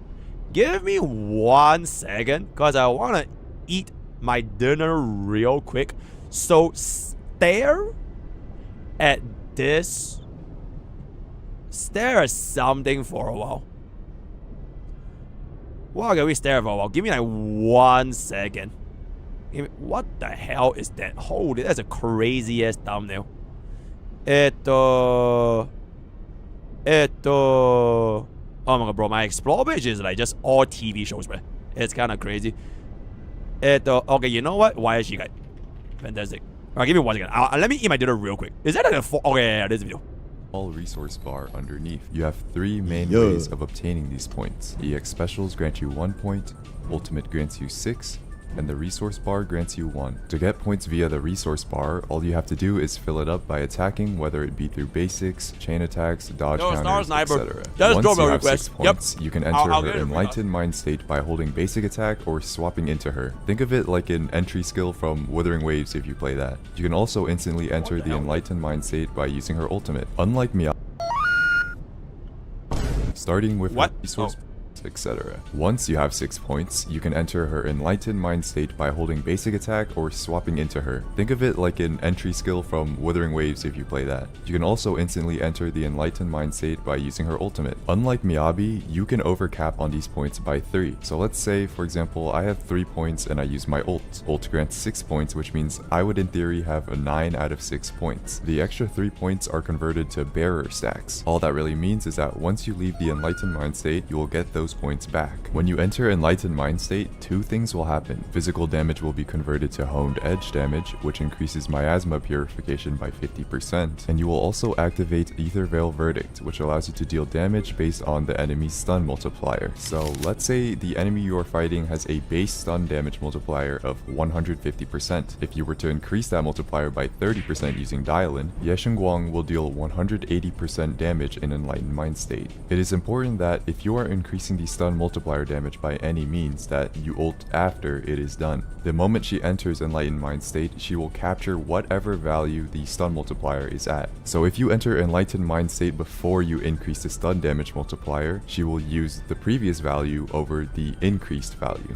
A: Give me 1 second, because I want to eat my dinner real quick. So stare at this. Stare at something for a while. What can we stare for a while? Give me like 1 second. What the hell is that? Holy, that's a crazy ass thumbnail. Oh my god, bro, my explore page is like just all TV shows, man. It's kind of crazy. Okay, you know what? Why is she guy? Fantastic. Alright, give me 1 second. Let me eat my dinner real quick. Is that like a okay, yeah, this video.
C: All resource bar underneath. You have 3 main ways of obtaining these points. EX specials grant you 1 point, ultimate grants you 6, and the resource bar grants you 1. To get points via the resource bar, all you have to do is fill it up by attacking, whether it be through basics, chain attacks, dodge counters, etc. Once you have 6 points, you can enter her Enlightened Mind State by holding basic attack or swapping into her. Think of it like an entry skill from Withering Waves if you play that. You can also instantly enter the Enlightened Mind State by using her ultimate. Unlike Mia, starting with her resource, etc. Once you have 6 points, you can enter her Enlightened Mind State by holding basic attack or swapping into her. Think of it like an entry skill from Withering Waves if you play that. You can also instantly enter the Enlightened Mind State by using her ultimate. Unlike Miyabi, you can overcap on these points by 3. So let's say, for example, I have 3 points and I use my ult. Ult grants 6 points, which means I would in theory have a 9 out of 6 points. The extra 3 points are converted to bearer stacks. All that really means is that once you leave the Enlightened Mind State, you will get those points back. When you enter Enlightened Mind State, 2 things will happen. Physical damage will be converted to Honed Edge damage, which increases miasma purification by 50%, and you will also activate Ether Veil Verdict, which allows you to deal damage based on the enemy's stun multiplier. So let's say the enemy you are fighting has a base stun damage multiplier of 150%. If you were to increase that multiplier by 30% using Dial-In, Yeshengguang will deal 180% damage in Enlightened Mind State. It is important that if you are increasing the stun multiplier damage by any means, that you ult after it is done. The moment she enters Enlightened Mind State, she will capture whatever value the stun multiplier is at. So if you enter Enlightened Mind State before you increase the stun damage multiplier, she will use the previous value over the increased value.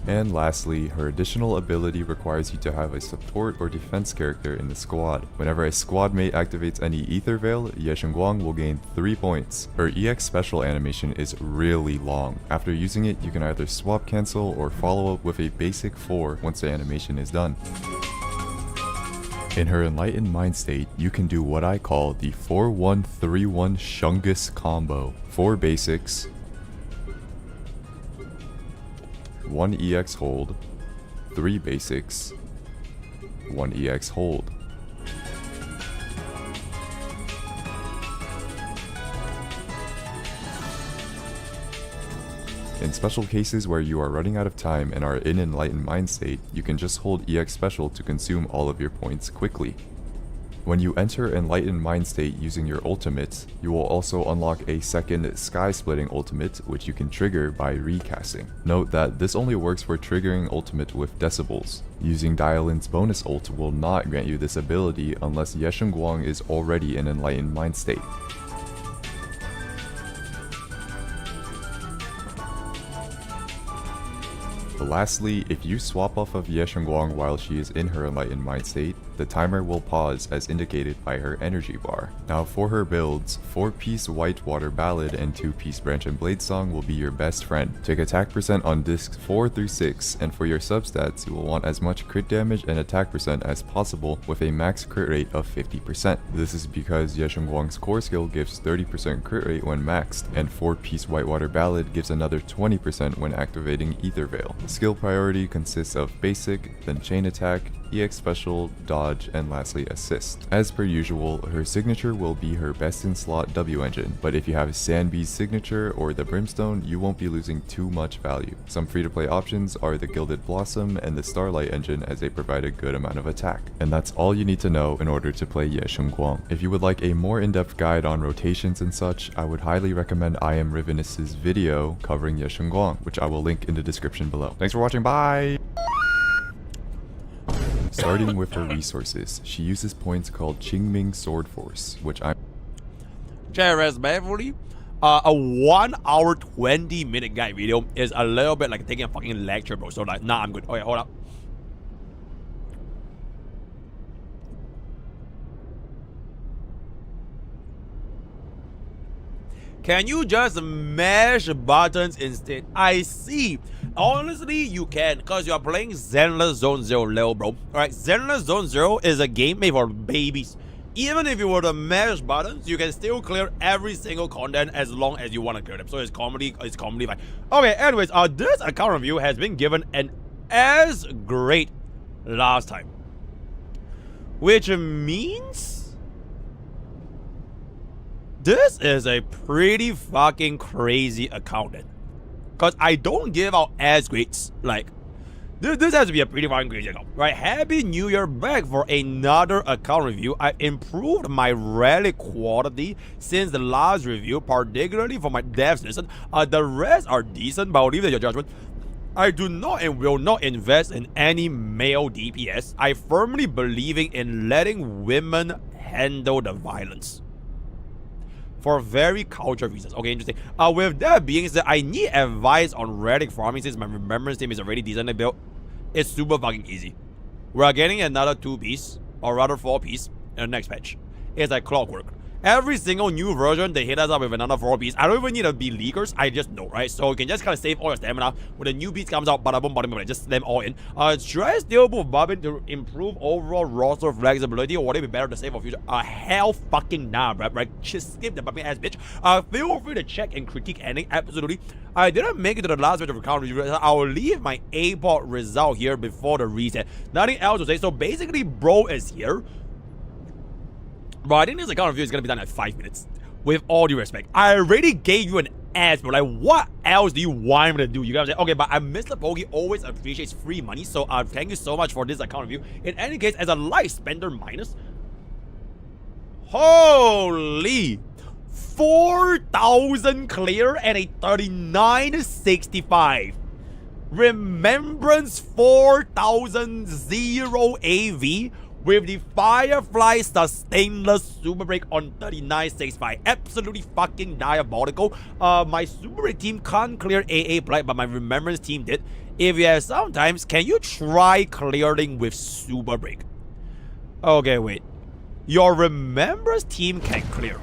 C: And lastly, her additional ability requires you to have a support or defense character in the squad. Whenever a squad mate activates any Ether Veil, Yeshengguang will gain 3 points. Her EX special animation is really long. After using it, you can either swap cancel or follow up with a basic 4 once the animation is done. In her Enlightened Mind State, you can do what I call the 4-1-3-1 Shungus combo. 4 basics, 1 EX hold, 3 basics, 1 EX hold. In special cases where you are running out of time and are in Enlightened Mind State, you can just hold EX special to consume all of your points quickly. When you enter Enlightened Mind State using your ultimate, you will also unlock a second Sky Splitting ultimate, which you can trigger by recasting. Note that this only works for triggering ultimate with decibels. Using Dial-In's bonus ult will not grant you this ability unless Yeshengguang is already in Enlightened Mind State. Lastly, if you swap off of Yeshengguang while she is in her Enlightened Mind State, the timer will pause as indicated by her energy bar. Now for her builds, 4-piece Whitewater Ballad and 2-piece Branch and Blade Song will be your best friend. Take attack percent on discs 4 through 6, and for your substats, you will want as much crit damage and attack percent as possible with a max crit rate of 50%. This is because Yeshengguang's core skill gives 30% crit rate when maxed, and 4-piece Whitewater Ballad gives another 20% when activating Ether Veil. Skill priority consists of basic, then chain attack, EX Special, Dodge, and lastly Assist. As per usual, her signature will be her best in slot W engine, but if you have Sandbee's signature or the Brimstone, you won't be losing too much value. Some free-to-play options are the Gilded Blossom and the Starlight engine, as they provide a good amount of attack. And that's all you need to know in order to play Ye Shengguang. If you would like a more in-depth guide on rotations and such, I would highly recommend I Am Rivenous' video covering Ye Shengguang, which I will link in the description below. Thanks for watching, bye! Starting with her resources, she uses points called Qingming Sword Force, which I'm
A: respectfully, a 1 hour 20-minute guide video is a little bit like taking a fucking lecture, bro. So like, nah, I'm good. Okay, hold up. Can you just mash buttons instead? I see. Honestly, you can, because you're playing Zenless Zone Zero level, bro. Alright, Zenless Zone Zero is a game made for babies. Even if you were to mash buttons, you can still clear every single content as long as you want to clear them. So it's comedy fine. Okay, anyways, this account review has been given an as great last time. Which means this is a pretty fucking crazy account then. Because I don't give out as grades. Like, this has to be a pretty fucking crazy account. Right, Happy New Year, back for another account review. I improved my relic quality since the last review, particularly for my devs listen. The rest are decent, but I'll leave that to your judgment. I do not and will not invest in any male DPS. I firmly believing in letting women handle the violence. For very cultural reasons. Okay, interesting. With that being said, I need advice on relic farming since my remembrance team is already decently built. It's super fucking easy. We're getting another 2-piece, or rather 4-piece, in the next patch. It's like clockwork. Every single new version, they hit us up with another 4-piece. I don't even need to be leakers, I just know, right? So you can just kind of save all your stamina. When the new piece comes out, bada boom, bada boom, just slam all in. Should I still move Bobbin to improve overall roster flexibility, or would it be better to save for future? Hell fucking nah, bro, right? Just skip the Bobbin ass bitch. Feel free to check and critique ending, absolutely. I didn't make it to the last bit of account review. I'll leave my A-pot result here before the reset. Nothing else to say. So basically, bro is here. But I think this account review is going to be done in 5 minutes. With all due respect. I already gave you an ass, but like, what else do you want me to do? You guys say, okay, but MrPokke always appreciates free money. So thank you so much for this account review. In any case, as a light spender minus, holy 4,000 clear and a 3965. Remembrance 4,000 0 AV. With the Firefly Sustainless Super Break on 3965. Absolutely fucking diabolical. My Super Break team can't clear AA Blight, but my Remembrance team did. If you have sometimes, can you try clearing with Super Break? Okay, wait. Your Remembrance team can clear,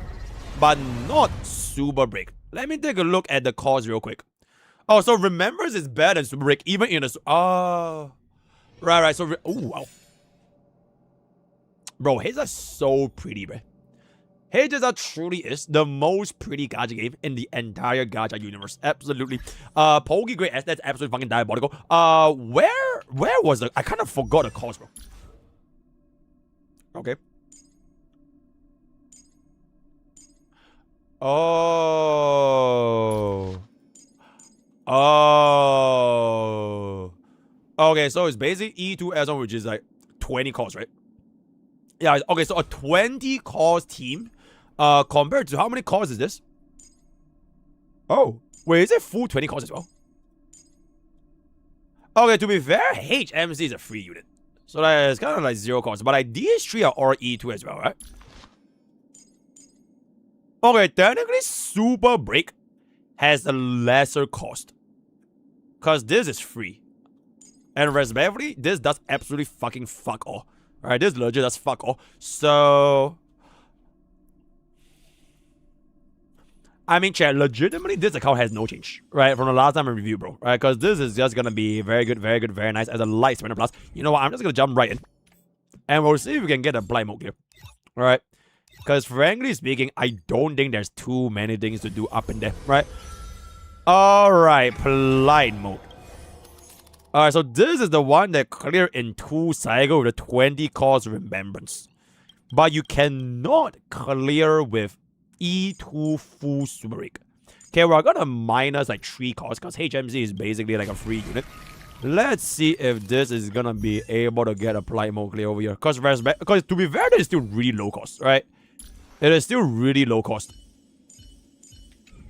A: but not Super Break. Let me take a look at the cause real quick. Oh, so Remembrance is better than Super Break, even in a... right. So... Oh, wow. Bro, his are so pretty, bro. His truly is the most pretty gacha game in the entire gacha universe. Absolutely. Pokke great S, that's absolutely fucking diabolical. Where was the... I kind of forgot the cause, bro. Okay. Oh. Okay, so it's basically E2S1, which is like 20 calls, right? Yeah, okay, so a 20 calls team, compared to how many calls is this? Oh, wait, is it full 20 calls as well? Okay, to be fair, HMC is a free unit. So that's kind of like 0 calls, but like DS3 are E2 as well, right? Okay, technically Super Break has a lesser cost. Because this is free. And respectively, this does absolutely fucking fuck all. Alright, this legit does fuck all. So... I mean, chat, legitimately, this account has no change, right? From the last time I reviewed, bro. Right? Because this is just gonna be very good, very nice as a light spender plus. You know what? I'm just gonna jump right in. And we'll see if we can get a blind mode here. Alright? Because frankly speaking, I don't think there's too many things to do up in there, right? Alright, blind mode. Alright, so this is the one that clear in 2 cycle with a 20 cost remembrance. But you cannot clear with E2 full super rig. Okay, we're gonna minus like 3 costs because HMZ is basically like a free unit. Let's see if this is gonna be able to get a polite mode clear over here. Because to be fair, it's still really low cost, right? It is still really low cost.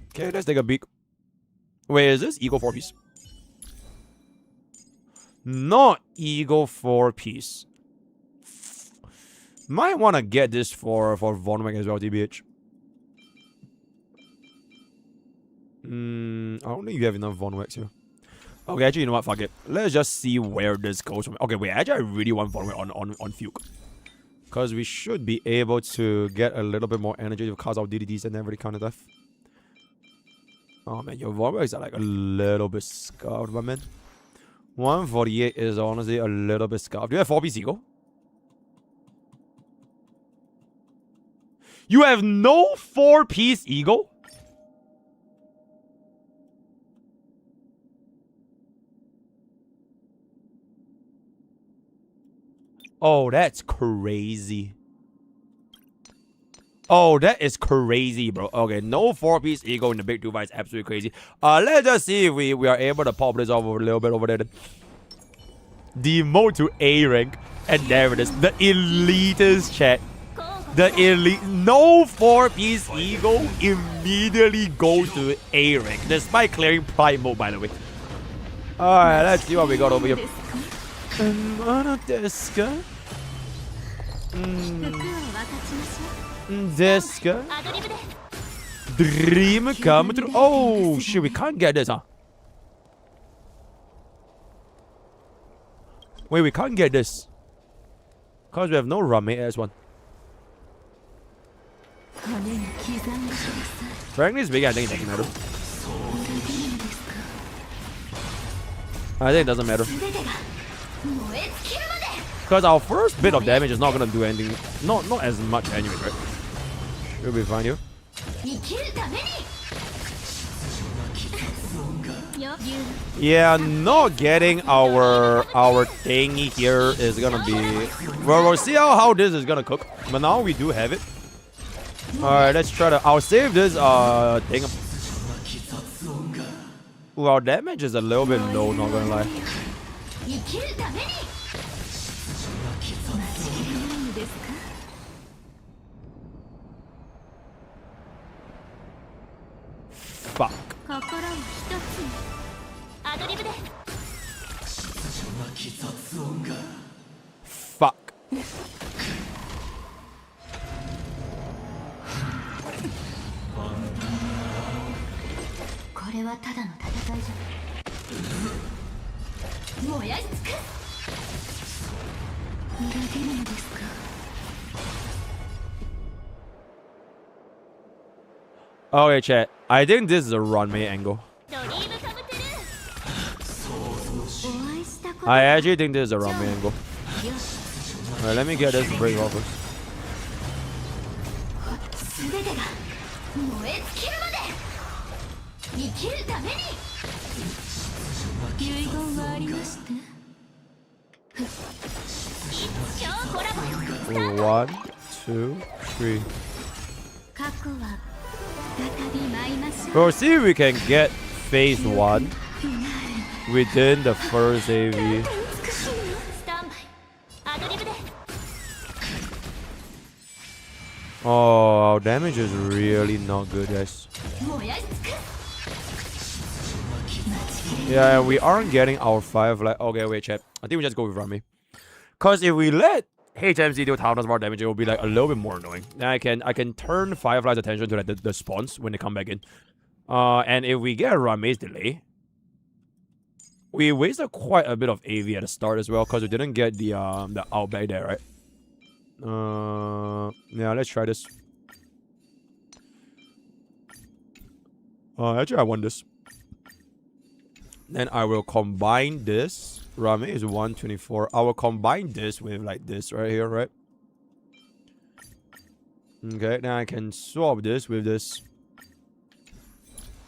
A: Okay, let's take a peek. Wait, is this Eagle 4-piece? Not Eagle 4-piece. Might want to get this for Von Wick as well, TBH. I don't think you have enough Von Wicks here. Okay, actually, you know what? Fuck it. Let's just see where this goes from. Okay, wait. Actually, I really want Von Wick on Fuke. Because we should be able to get a little bit more energy to cause out DDDs and every kind of stuff. Oh, man. Your Von Wicks are like a little bit scuffed, my man. 148 is honestly a little bit scuffed. Do you have 4-piece Eagle? You have no 4-piece Eagle? Oh, that's crazy. Oh, that is crazy, bro. Okay, no 4-piece Eagle in the big 2-5 is absolutely crazy. Let's just see if we are able to pop this off a little bit over there. Demote to A rank. And there it is. The elitist chat. The elite. No 4-piece Eagle immediately goes to A rank. Despite clearing Prime mode, by the way. Alright, let's see what we got over here. Deska. Dream come true. Oh shit, we can't get this, huh? Wait, we can't get this. Cause we have no Rame as one. Frankly speaking, I think it doesn't matter. I think it doesn't matter. Because our first bit of damage is not gonna do anything. Not as much anyway, right? We'll be fine here. Yeah, not getting our thingy here is gonna be... Well, we'll see how this is gonna cook. But now we do have it. Alright, let's try to... I'll save this thing. Ooh, our damage is a little bit low, not gonna lie. Fuck. Fuck. Okay, chat. I think this is a runway angle. I actually think this is a runway angle. Alright, let me get this break off first. One, two, three. We'll see if we can get phase 1 within the first AV. Oh, our damage is really not good, guys. Yeah, we aren't getting our 5 like... Okay, wait, chat. I think we just go with Rami. Because if we let HMZ do 1000 more damage, it will be like a little bit more annoying. Then I can turn Firefly's attention to like the spawns when they come back in. And if we get a Rame's delay, we wasted quite a bit of AV at the start as well because we didn't get the outback there, right? Yeah, let's try this. Actually, I want this. Then I will combine this. Rame is 124. I will combine this with like this right here, right? Okay, now I can swap this with this.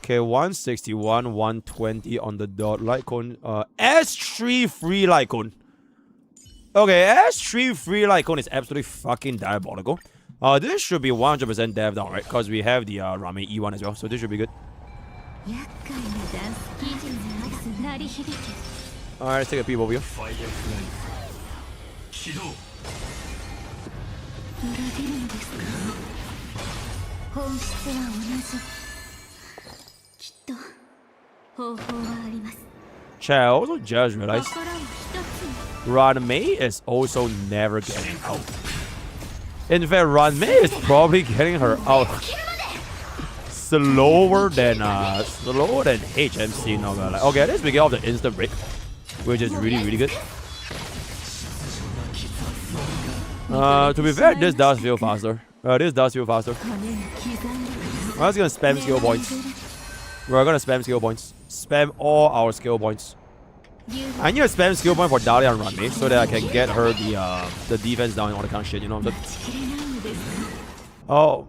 A: Okay, 161, 120 on the dot. Light cone. S3 free light cone. Okay, S3 free light cone is absolutely fucking diabolical. This should be 100% dev down, right? Because we have the Ramen E1 as well, so this should be good. Alright, let's take a peep over here. Chat, I also just realized Ranmei is also never getting out. In fact, Ranmei is probably getting her out slower than HMC. Not gonna lie. Okay, at least we get off the instant break, which is really good. To be fair, this does feel faster. I'm just gonna spam skill points. We're gonna spam skill points. Spam all our skill points. I need to spam skill point for Dahlia and Ranmei so that I can get her the defense down and all that kind of shit, you know what I'm saying? Oh,